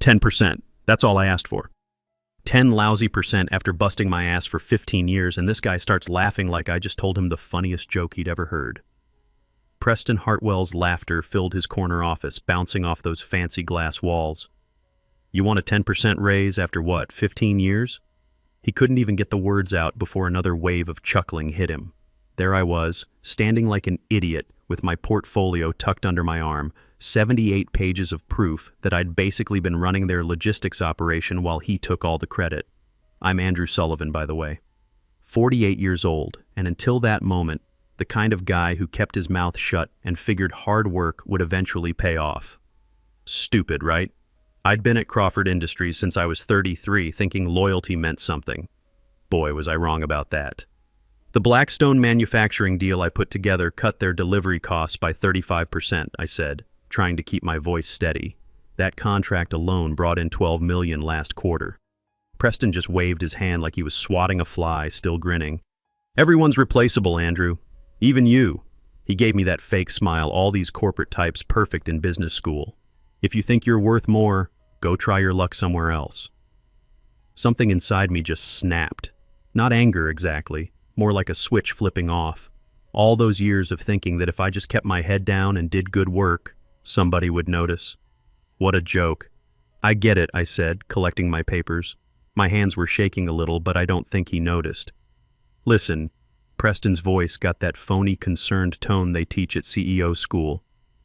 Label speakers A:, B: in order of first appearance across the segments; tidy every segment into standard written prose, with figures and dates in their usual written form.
A: 10%. That's all I asked for. 10 lousy percent after busting my ass for 15 years, and this guy starts laughing like I just told him the funniest joke he'd ever heard. Preston Hartwell's laughter filled his corner office, bouncing off those fancy glass walls. You want a 10% raise after what, 15 years? He couldn't even get the words out before another wave of chuckling hit him. There I was, standing like an idiot with my portfolio tucked under my arm, 78 pages of proof that I'd basically been running their logistics operation while he took all the credit. I'm Andrew Sullivan, by the way. 48 years old, and until that moment, the kind of guy who kept his mouth shut and figured hard work would eventually pay off. Stupid, right? I'd been at Crawford Industries since I was 33, thinking loyalty meant something. Boy, was I wrong about that. The Blackstone manufacturing deal I put together cut their delivery costs by 35%, I said, trying to keep my voice steady. That contract alone brought in $12 million last quarter. Preston just waved his hand like he was swatting a fly, still grinning. Everyone's replaceable, Andrew. Even you. He gave me that fake smile all these corporate types perfect in business school. If you think you're worth more, go try your luck somewhere else. Something inside me just snapped. Not anger exactly, more like a switch flipping off. All those years of thinking that if I just kept my head down and did good work, somebody would notice. What a joke. I get it, I said, collecting my papers. My hands were shaking a little, but I don't think he noticed. Listen, Preston's voice got that phony, concerned tone they teach at CEO school.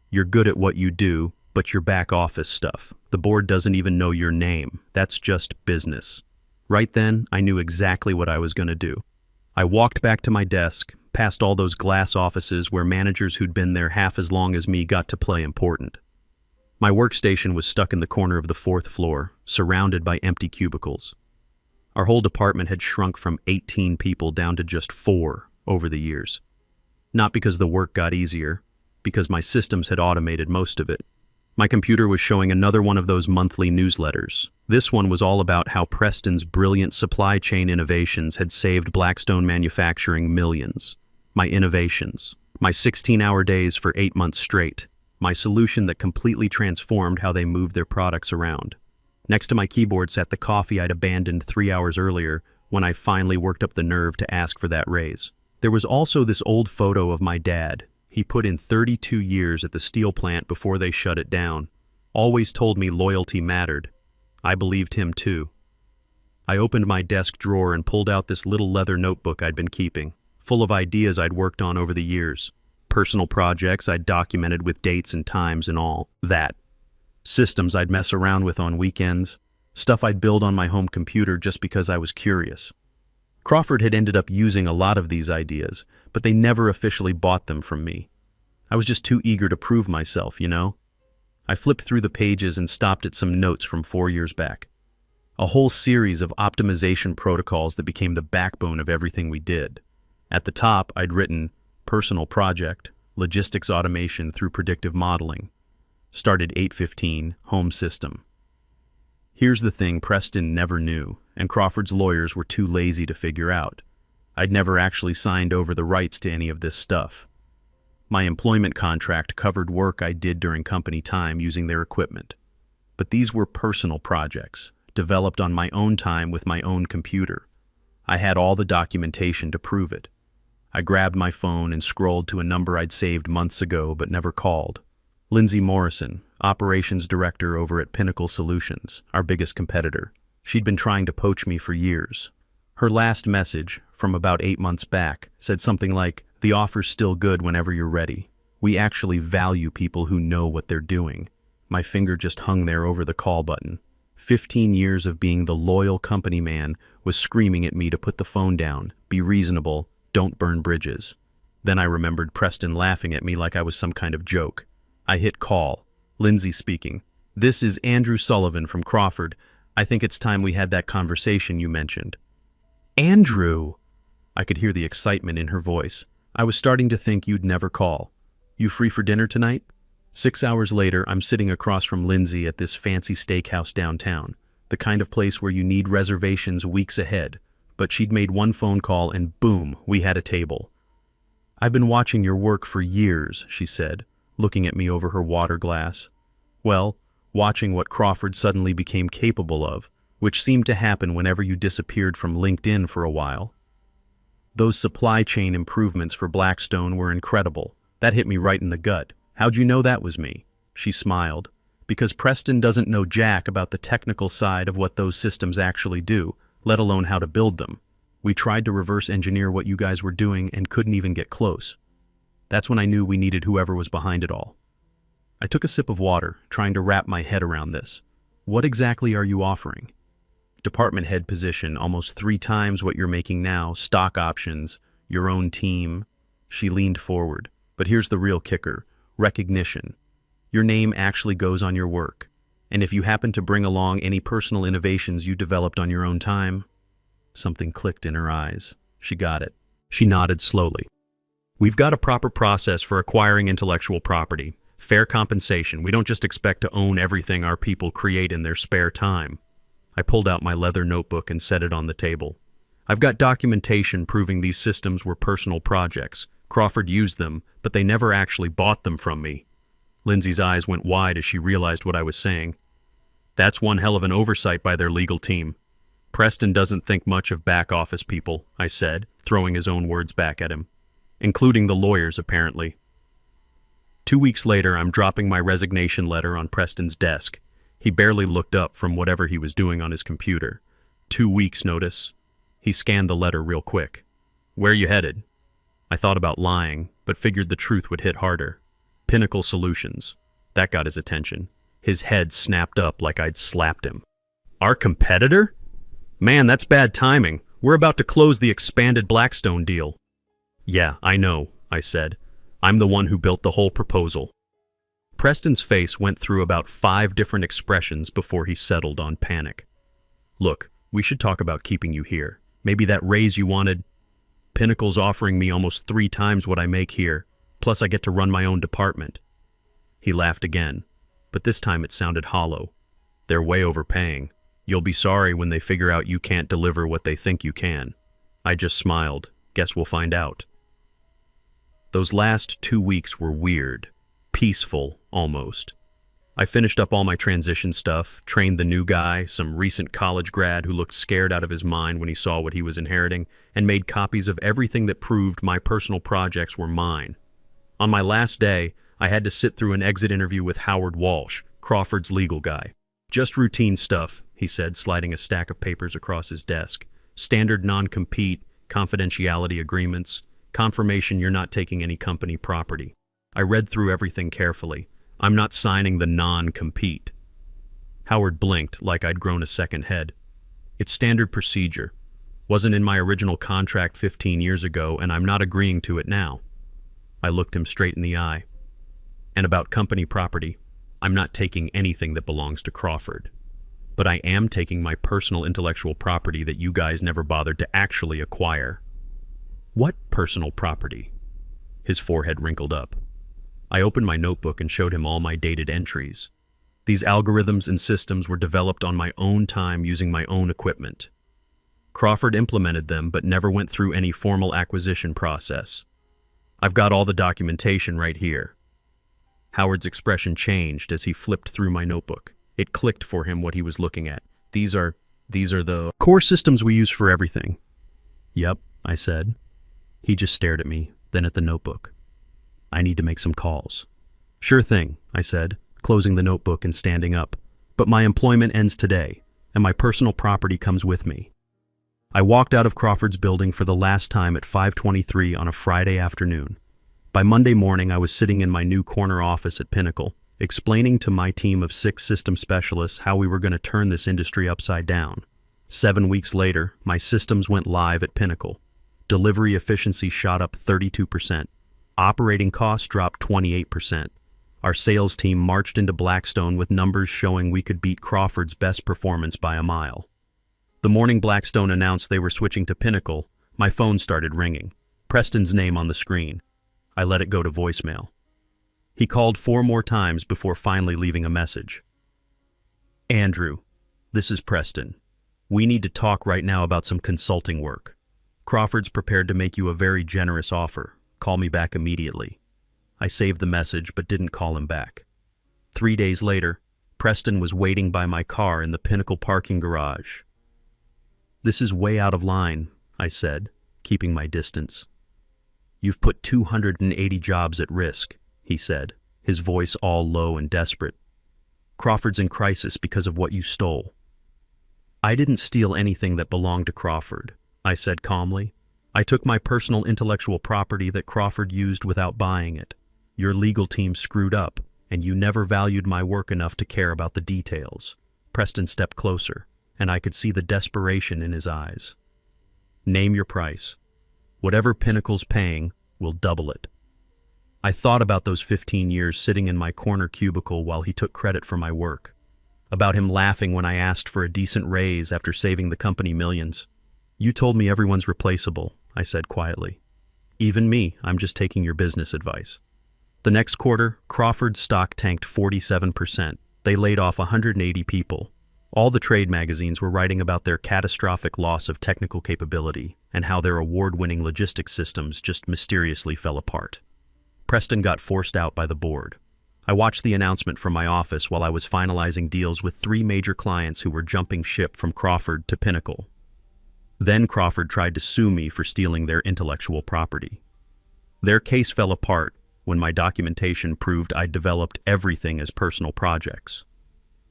A: You're good at what you do, but your back office stuff. The board doesn't even know your name. That's just business. Right then, I knew exactly what I was going to do. I walked back to my desk, past all those glass offices where managers who'd been there half as long as me got to play important. My workstation was stuck in the corner of the 4th floor, surrounded by empty cubicles. Our whole department had shrunk from 18 people down to just 4 over the years. Not because the work got easier, because my systems had automated most of it. My computer was showing another one of those monthly newsletters. This one was all about how Preston's brilliant supply chain innovations had saved Blackstone Manufacturing millions. My innovations, my 16-hour days for 8 months straight, my solution that completely transformed how they moved their products around. Next to my keyboard sat the coffee I'd abandoned 3 hours earlier when I finally worked up the nerve to ask for that raise. There was also this old photo of my dad. He put in 32 years at the steel plant before they shut it down. Always told me loyalty mattered. I believed him too. I opened my desk drawer and pulled out this little leather notebook I'd been keeping, full of ideas I'd worked on over the years. Personal projects I'd documented with dates and times and all that. Systems I'd mess around with on weekends. Stuff I'd build on my home computer just because I was curious. Crawford had ended up using a lot of these ideas, but they never officially bought them from me. I was just too eager to prove myself, you know? I flipped through the pages and stopped at some notes from 4 years back. A whole series of optimization protocols that became the backbone of everything we did. At the top, I'd written, personal project, logistics automation through predictive modeling. Started 8:15, home system. Here's the thing Preston never knew, and Crawford's lawyers were too lazy to figure out. I'd never actually signed over the rights to any of this stuff. My employment contract covered work I did during company time using their equipment. But these were personal projects, developed on my own time with my own computer. I had all the documentation to prove it. I grabbed my phone and scrolled to a number I'd saved months ago but never called. Lindsay Morrison, operations director over at Pinnacle Solutions, our biggest competitor. She'd been trying to poach me for years. Her last message, from about 8 months back, said something like, "The offer's still good whenever you're ready. We actually value people who know what they're doing." My finger just hung there over the call button. 15 years of being the loyal company man was screaming at me to put the phone down, be reasonable, don't burn bridges. Then I remembered Preston laughing at me like I was some kind of joke. I hit call. Lindsay speaking. "This is Andrew Sullivan from Crawford. I think it's time we had that conversation you mentioned." "Andrew!" I could hear the excitement in her voice. "I was starting to think you'd never call. You free for dinner tonight?" 6 hours later, I'm sitting across from Lindsay at this fancy steakhouse downtown, the kind of place where you need reservations weeks ahead. But she'd made one phone call and boom, we had a table. "I've been watching your work for years," she said, looking at me over her water glass. "Well, watching what Crawford suddenly became capable of, which seemed to happen whenever you disappeared from LinkedIn for a while. Those supply chain improvements for Blackstone were incredible. That hit me right in the gut. How'd you know that was me? She smiled. Because Preston doesn't know jack about the technical side of what those systems actually do, let alone how to build them. We tried to reverse engineer what you guys were doing and couldn't even get close. That's when I knew we needed whoever was behind it all. I took a sip of water, trying to wrap my head around this. What exactly are you offering? Department head position, almost 3 times what you're making now, stock options, your own team. She leaned forward. But here's the real kicker: recognition. Your name actually goes on your work. And if you happen to bring along any personal innovations you developed on your own time... Something clicked in her eyes. She got it. She nodded slowly. We've got a proper process for acquiring intellectual property. Fair compensation. We don't just expect to own everything our people create in their spare time. I pulled out my leather notebook and set it on the table. I've got documentation proving these systems were personal projects. Crawford used them, but they never actually bought them from me. Lindsay's eyes went wide as she realized what I was saying. That's one hell of an oversight by their legal team. Preston doesn't think much of back office people, I said, throwing his own words back at him. Including the lawyers, apparently. 2 weeks later, I'm dropping my resignation letter on Preston's desk. He barely looked up from whatever he was doing on his computer. 2 weeks notice. He scanned the letter real quick. Where you headed? I thought about lying, but figured the truth would hit harder. Pinnacle Solutions. That got his attention. His head snapped up like I'd slapped him. Our competitor? Man, that's bad timing. We're about to close the expanded Blackstone deal. Yeah, I know, I said. I'm the one who built the whole proposal. Preston's face went through about 5 different expressions before he settled on panic. Look, we should talk about keeping you here. Maybe that raise you wanted. Pinnacle's offering me almost 3 times what I make here, plus I get to run my own department. He laughed again, but this time it sounded hollow. They're way overpaying. You'll be sorry when they figure out you can't deliver what they think you can. I just smiled. Guess we'll find out. Those last 2 weeks were weird. Peaceful, almost. I finished up all my transition stuff, trained the new guy, some recent college grad who looked scared out of his mind when he saw what he was inheriting, and made copies of everything that proved my personal projects were mine. On my last day, I had to sit through an exit interview with Howard Walsh, Crawford's legal guy. Just routine stuff, he said, sliding a stack of papers across his desk. Standard non-compete, confidentiality agreements, confirmation you're not taking any company property. I read through everything carefully. I'm not signing the non-compete. Howard blinked like I'd grown a second head. It's standard procedure. Wasn't in my original contract 15 years ago, and I'm not agreeing to it now. I looked him straight in the eye. And about company property, I'm not taking anything that belongs to Crawford. But I am taking my personal intellectual property that you guys never bothered to actually acquire. What personal property? His forehead wrinkled up. I opened my notebook and showed him all my dated entries. These algorithms and systems were developed on my own time using my own equipment. Crawford implemented them but never went through any formal acquisition process. I've got all the documentation right here. Howard's expression changed as he flipped through my notebook. It clicked for him what he was looking at. These are the core systems we use for everything. Yep, I said. He just stared at me, then at the notebook. I need to make some calls. Sure thing, I said, closing the notebook and standing up. But my employment ends today, and my personal property comes with me. I walked out of Crawford's building for the last time at 5:23 on a Friday afternoon. By Monday morning, I was sitting in my new corner office at Pinnacle, explaining to my team of 6 system specialists how we were going to turn this industry upside down. 7 weeks later, my systems went live at Pinnacle. Delivery efficiency shot up 32%. Operating costs dropped 28%. Our sales team marched into Blackstone with numbers showing we could beat Crawford's best performance by a mile. The morning Blackstone announced they were switching to Pinnacle, my phone started ringing. Preston's name on the screen. I let it go to voicemail. He called 4 more times before finally leaving a message. Andrew, this is Preston. We need to talk right now about some consulting work. Crawford's prepared to make you a very generous offer. Call me back immediately. I saved the message but didn't call him back. 3 days later, Preston was waiting by my car in the Pinnacle parking garage. "This is way out of line," I said, keeping my distance. "You've put 280 jobs at risk," he said, his voice all low and desperate. "Crawford's in crisis because of what you stole." "I didn't steal anything that belonged to Crawford," I said calmly. "I took my personal intellectual property that Crawford used without buying it. Your legal team screwed up, and you never valued my work enough to care about the details." Preston stepped closer, and I could see the desperation in his eyes. "Name your price. Whatever Pinnacle's paying, we'll double it." I thought about those 15 years sitting in my corner cubicle while he took credit for my work. About him laughing when I asked for a decent raise after saving the company millions. "You told me everyone's replaceable," I said quietly. "Even me, I'm just taking your business advice." The next quarter, Crawford's stock tanked 47%. They laid off 180 people. All the trade magazines were writing about their catastrophic loss of technical capability and how their award-winning logistics systems just mysteriously fell apart. Preston got forced out by the board. I watched the announcement from my office while I was finalizing deals with 3 major clients who were jumping ship from Crawford to Pinnacle. Then Crawford tried to sue me for stealing their intellectual property. Their case fell apart when my documentation proved I'd developed everything as personal projects.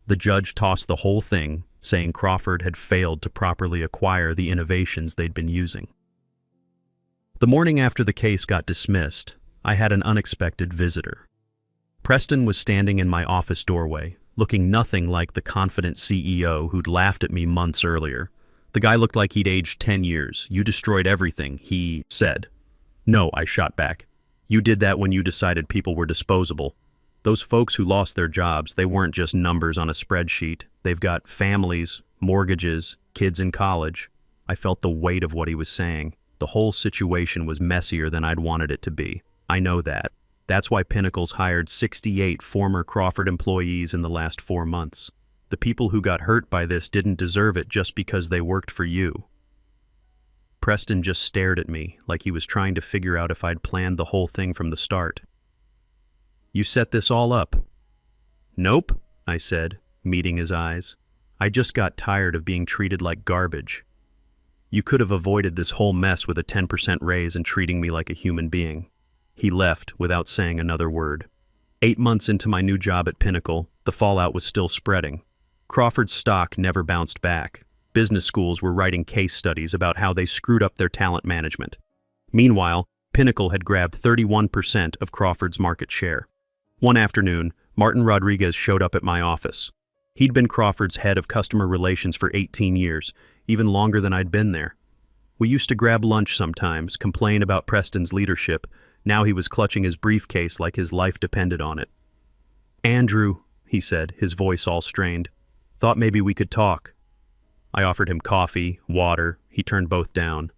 A: The judge tossed the whole thing, saying Crawford had failed to properly acquire the innovations they'd been using. The morning after the case got dismissed, I had an unexpected visitor. Preston was standing in my office doorway, looking nothing like the confident CEO who'd laughed at me months earlier. The guy looked like he'd aged 10 years. "You destroyed everything," he said. "No," I shot back. "You did that when you decided people were disposable. Those folks who lost their jobs, they weren't just numbers on a spreadsheet. They've got families, mortgages, kids in college." I felt the weight of what he was saying. The whole situation was messier than I'd wanted it to be. I know that. That's why Pinnacle's hired 68 former Crawford employees in the last 4 months. The people who got hurt by this didn't deserve it just because they worked for you. Preston just stared at me like he was trying to figure out if I'd planned the whole thing from the start. "You set this all up?" "Nope," I said, meeting his eyes. "I just got tired of being treated like garbage. You could have avoided this whole mess with a 10% raise and treating me like a human being." He left without saying another word. 8 months into my new job at Pinnacle, the fallout was still spreading. Crawford's stock never bounced back. Business schools were writing case studies about how they screwed up their talent management. Meanwhile, Pinnacle had grabbed 31% of Crawford's market share. One afternoon, Martin Rodriguez showed up at my office. He'd been Crawford's head of customer relations for 18 years, even longer than I'd been there. We used to grab lunch sometimes, complain about Preston's leadership. Now he was clutching his briefcase like his life depended on it. "Andrew," he said, his voice all strained, "thought maybe we could talk." I offered him coffee, water. He turned both down.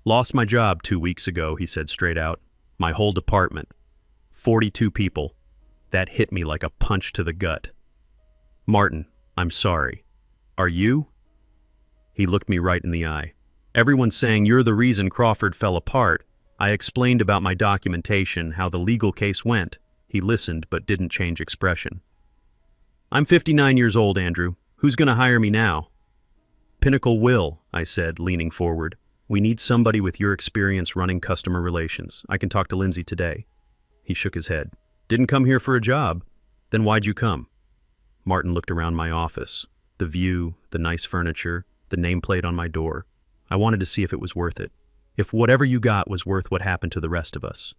A: "Lost my job 2 weeks ago," he said straight out. "My whole department. 42 people. That hit me like a punch to the gut." "Martin, I'm sorry. Are you?" He looked me right in the eye. "Everyone's saying you're the reason Crawford fell apart." I explained about my documentation, how the legal case went. He listened but didn't change expression. "I'm 59 years old, Andrew. Who's going to hire me now?" "Pinnacle will," I said, leaning forward. "We need somebody with your experience running customer relations. I can talk to Lindsay today." He shook his head. "Didn't come here for a job. Then why'd you come?" Martin looked around my office. The view, the nice furniture, the nameplate on my door. I wanted to see if it was worth it. If whatever you got was worth what happened to the rest of us.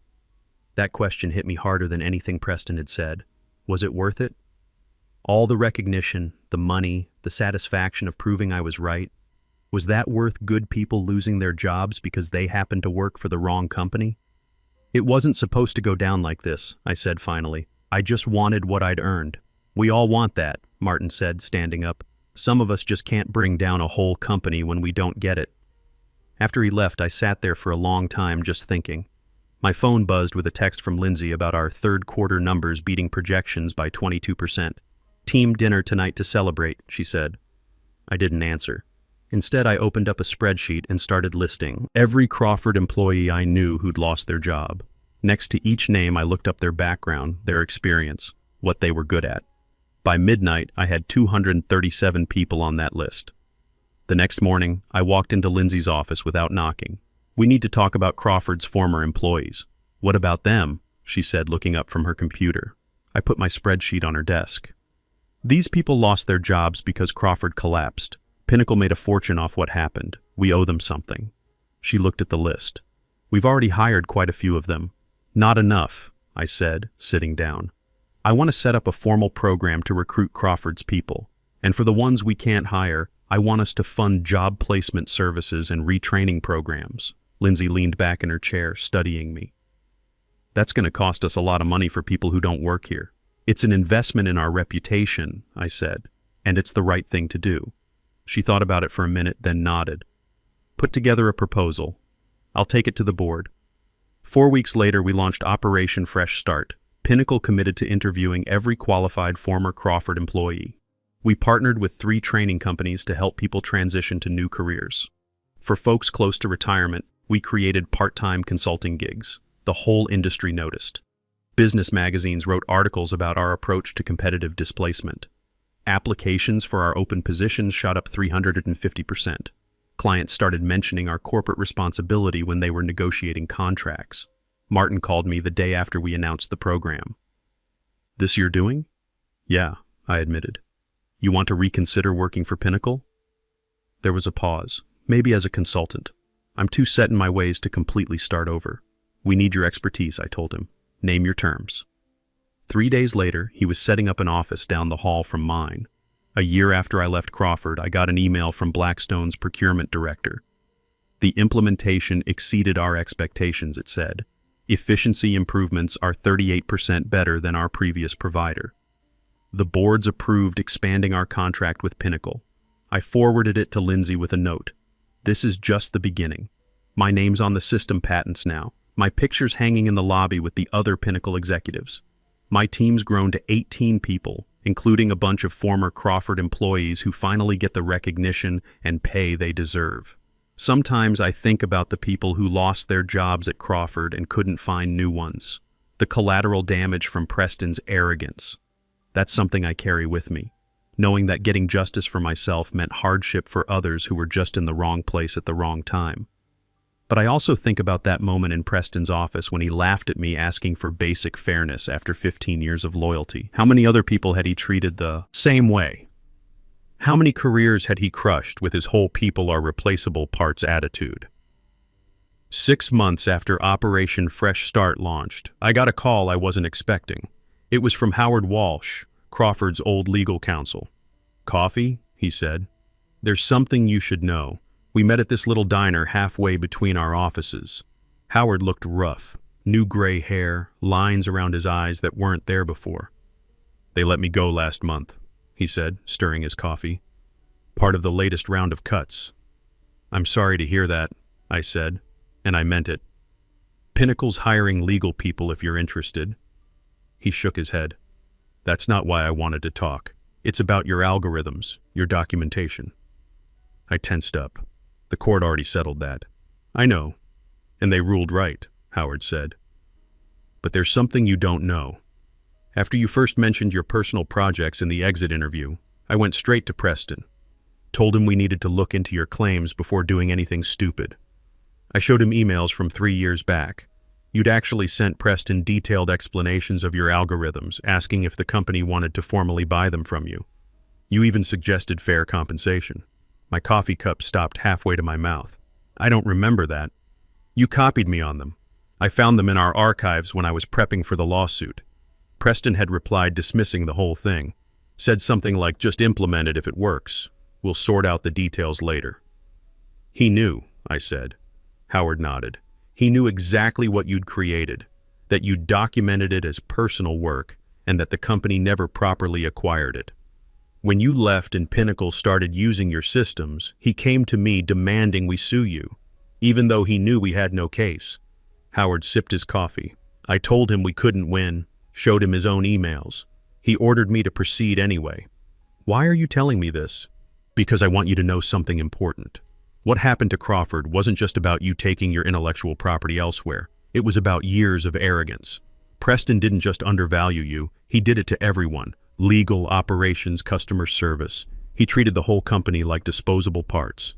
A: That question hit me harder than anything Preston had said. Was it worth it? All the recognition, the money, the satisfaction of proving I was right. Was that worth good people losing their jobs because they happened to work for the wrong company? "It wasn't supposed to go down like this," I said finally. "I just wanted what I'd earned." "We all want that," Martin said, standing up. "Some of us just can't bring down a whole company when we don't get it." After he left, I sat there for a long time just thinking. My phone buzzed with a text from Lindsay about our third quarter numbers beating projections by 22%. "Team dinner tonight to celebrate," she said. I didn't answer. Instead, I opened up a spreadsheet and started listing every Crawford employee I knew who'd lost their job. Next to each name, I looked up their background, their experience, what they were good at. By midnight, I had 237 people on that list. The next morning, I walked into Lindsay's office without knocking. "We need to talk about Crawford's former employees." "What about them?" she said, looking up from her computer. I put my spreadsheet on her desk. "These people lost their jobs because Crawford collapsed. Pinnacle made a fortune off what happened. We owe them something." She looked at the list. "We've already hired quite a few of them." "Not enough," I said, sitting down. "I want to set up a formal program to recruit Crawford's people. And for the ones we can't hire, I want us to fund job placement services and retraining programs." Lindsay leaned back in her chair, studying me. "That's going to cost us a lot of money for people who don't work here." "It's an investment in our reputation," I said, "and it's the right thing to do." She thought about it for a minute, then nodded. "Put together a proposal. I'll take it to the board." 4 weeks later, we launched Operation Fresh Start. Pinnacle committed to interviewing every qualified former Crawford employee. We partnered with 3 training companies to help people transition to new careers. For folks close to retirement, we created part-time consulting gigs. The whole industry noticed. Business magazines wrote articles about our approach to competitive displacement. Applications for our open positions shot up 350%. Clients started mentioning our corporate responsibility when they were negotiating contracts. Martin called me the day after we announced the program. "This you're doing?" "Yeah," I admitted. "You want to reconsider working for Pinnacle?" There was a pause. "Maybe as a consultant. I'm too set in my ways to completely start over." "We need your expertise," I told him. "Name your terms." 3 days later, he was setting up an office down the hall from mine. A year after I left Crawford, I got an email from Blackstone's procurement director. "The implementation exceeded our expectations," it said. "Efficiency improvements are 38% better than our previous provider." The boards approved expanding our contract with Pinnacle. I forwarded it to Lindsay with a note. "This is just the beginning. My name's on the system patents now. My picture's hanging in the lobby with the other Pinnacle executives. My team's grown to 18 people, including a bunch of former Crawford employees who finally get the recognition and pay they deserve." Sometimes I think about the people who lost their jobs at Crawford and couldn't find new ones. The collateral damage from Preston's arrogance. That's something I carry with me, knowing that getting justice for myself meant hardship for others who were just in the wrong place at the wrong time. But I also think about that moment in Preston's office when he laughed at me asking for basic fairness after 15 years of loyalty. How many other people had he treated the same way? How many careers had he crushed with his whole people are replaceable parts attitude? 6 months after Operation Fresh Start launched, I got a call I wasn't expecting. It was from Howard Walsh, Crawford's old legal counsel. "Coffee?" he said. "There's something you should know. We met at this little diner halfway between our offices." Howard looked rough, new gray hair, lines around his eyes that weren't there before. "They let me go last month," he said, stirring his coffee. "Part of the latest round of cuts." "I'm sorry to hear that," I said, and I meant it. "Pinnacle's hiring legal people if you're interested." He shook his head. "That's not why I wanted to talk. It's about your algorithms, your documentation." I tensed up. The court already settled that. "I know, and they ruled right," Howard said. "But there's something you don't know. After you first mentioned your personal projects in the exit interview, I went straight to Preston. Told him we needed to look into your claims before doing anything stupid. I showed him emails from 3 years back. You'd actually sent Preston detailed explanations of your algorithms, asking if the company wanted to formally buy them from you. You even suggested fair compensation." My coffee cup stopped halfway to my mouth. "I don't remember that. You copied me on them. I found them in our archives when I was prepping for the lawsuit." Preston had replied dismissing the whole thing. Said something like, "Just implement it if it works. We'll sort out the details later." "He knew," I said. Howard nodded. "He knew exactly what you'd created, that you'd documented it as personal work, and that the company never properly acquired it. When you left and Pinnacle started using your systems, he came to me demanding we sue you, even though he knew we had no case." Howard sipped his coffee. "I told him we couldn't win, showed him his own emails. He ordered me to proceed anyway." "Why are you telling me this?" "Because I want you to know something important. What happened to Crawford wasn't just about you taking your intellectual property elsewhere. It was about years of arrogance. Preston didn't just undervalue you, he did it to everyone, Legal, operations, customer service. He treated the whole company like disposable parts.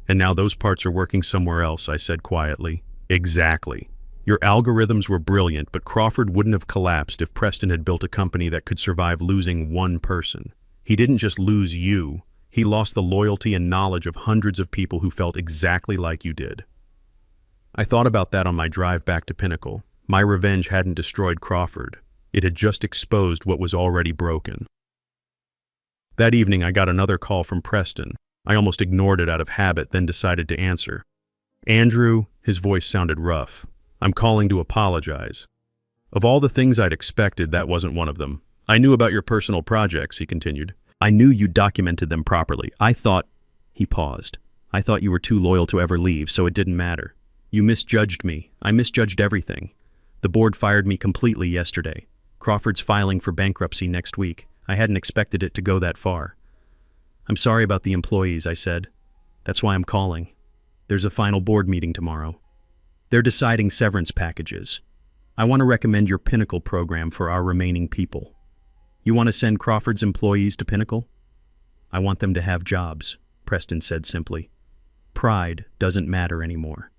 A: And now those parts are working somewhere else, I said quietly. Exactly. Your algorithms were brilliant, but Crawford wouldn't have collapsed if Preston had built a company that could survive losing one person. He didn't just lose you. He lost the loyalty and knowledge of hundreds of people who felt exactly like you did. I thought about that on my drive back to Pinnacle. My revenge hadn't destroyed Crawford. It had just exposed what was already broken. That evening, I got another call from Preston. I almost ignored it out of habit, then decided to answer. Andrew, his voice sounded rough. I'm calling to apologize. Of all the things I'd expected, that wasn't one of them. I knew about your personal projects, he continued. I knew you documented them properly. He paused. I thought you were too loyal to ever leave, so it didn't matter. You misjudged me. I misjudged everything. The board fired me completely yesterday. Crawford's filing for bankruptcy next week. I hadn't expected it to go that far. I'm sorry about the employees, I said. That's why I'm calling. There's a final board meeting tomorrow. They're deciding severance packages. I want to recommend your Pinnacle program for our remaining people. You want to send Crawford's employees to Pinnacle? I want them to have jobs, Preston said simply. Pride doesn't matter anymore.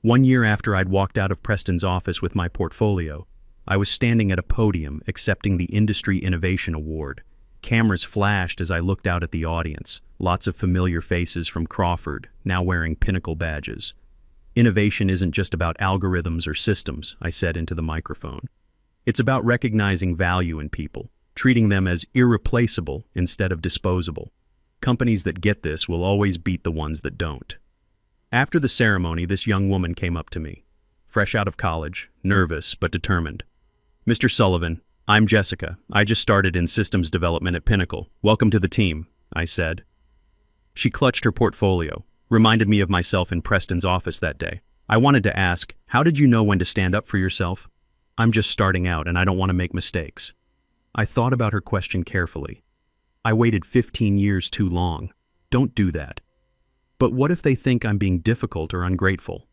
A: 1 year after I'd walked out of Preston's office with my portfolio, I was standing at a podium accepting the Industry Innovation Award. Cameras flashed as I looked out at the audience, lots of familiar faces from Crawford, now wearing Pinnacle badges. Innovation isn't just about algorithms or systems, I said into the microphone. It's about recognizing value in people, treating them as irreplaceable instead of disposable. Companies that get this will always beat the ones that don't. After the ceremony, this young woman came up to me, fresh out of college, nervous but determined. Mr. Sullivan, I'm Jessica. I just started in systems development at Pinnacle. Welcome to the team, I said. She clutched her portfolio, reminded me of myself in Preston's office that day. I wanted to ask, how did you know when to stand up for yourself? I'm just starting out and I don't want to make mistakes. I thought about her question carefully. I waited 15 years too long. Don't do that. But what if they think I'm being difficult or ungrateful?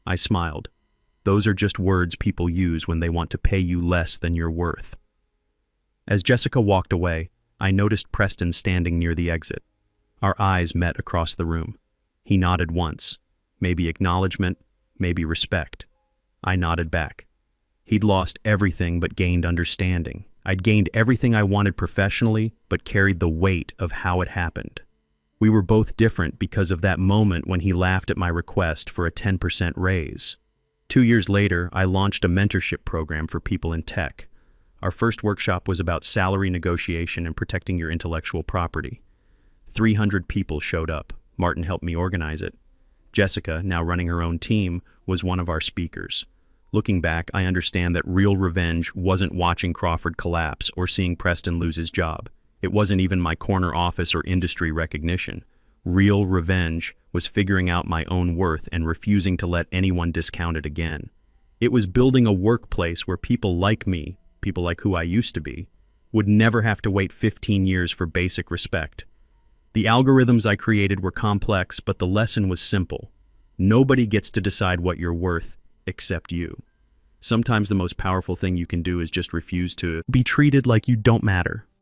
A: I smiled. Those are just words people use when they want to pay you less than you're worth. As Jessica walked away, I noticed Preston standing near the exit. Our eyes met across the room. He nodded once, maybe acknowledgement, maybe respect. I nodded back. He'd lost everything but gained understanding. I'd gained everything I wanted professionally, but carried the weight of how it happened. We were both different because of that moment when he laughed at my request for a 10% raise. 2 years later, I launched a mentorship program for people in tech. Our first workshop was about salary negotiation and protecting your intellectual property. 300 people showed up. Martin helped me organize it. Jessica, now running her own team, was one of our speakers. Looking back, I understand that real revenge wasn't watching Crawford collapse or seeing Preston lose his job. It wasn't even my corner office or industry recognition. Real revenge was figuring out my own worth and refusing to let anyone discount it again. It was building a workplace where people like me, people like who I used to be, would never have to wait 15 years for basic respect. The algorithms I created were complex, but the lesson was simple. Nobody gets to decide what you're worth except you. Sometimes the most powerful thing you can do is just refuse to be treated like you don't matter.